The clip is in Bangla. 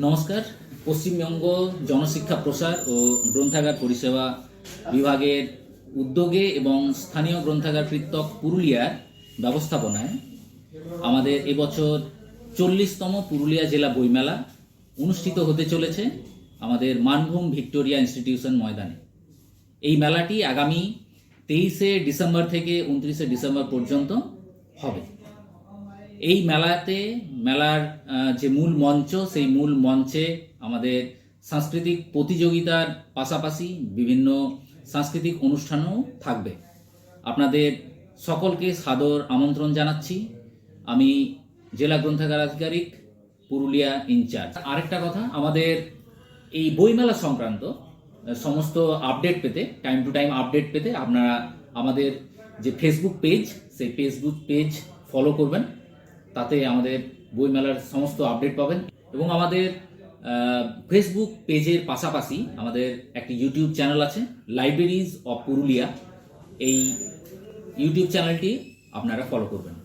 নমস্কার। পশ্চিমবঙ্গ জনশিক্ষা প্রসার ও গ্রন্থাগার পরিষেবা বিভাগের উদ্যোগে এবং স্থানীয় গ্রন্থাগার পৃথক পুরুলিয়ার ব্যবস্থাপনায় আমাদের এবছর 40তম পুরুলিয়া জেলা বইমেলা অনুষ্ঠিত হতে চলেছে আমাদের মানভূম ভিক্টোরিয়া ইনস্টিটিউশন ময়দানে। এই মেলাটি আগামী 23শে ডিসেম্বর থেকে 29শে ডিসেম্বর পর্যন্ত হবে। এই মেলার যে মূল মঞ্চ, সেই মূল মঞ্চে আমাদের সাংস্কৃতিক প্রতিযোগিতার পাশাপাশি বিভিন্ন সাংস্কৃতিক অনুষ্ঠানও থাকবে। আপনাদের সকলকে সাদর আমন্ত্রণ জানাচ্ছি। আমি জেলা গ্রন্থাগার আধিকারিক, পুরুলিয়া ইনচার্জ। আরেকটা কথা, আমাদের এই বইমেলা সংক্রান্ত সমস্ত আপডেট পেতে, টাইম টু টাইম আপডেট পেতে আপনারা আমাদের যে ফেসবুক পেজ, সেই ফেসবুক পেজ ফলো করবেন। তাতে আমাদের বইমেলার সমস্ত আপডেট পাবেন। এবং আমাদের ফেসবুক পেজের পাশাপাশি আমাদের একটি ইউটিউব চ্যানেল আছে, লাইব্রেরিজ অফ পুরুলিয়া। এই ইউটিউব চ্যানেলটি আপনারা ফলো করবেন।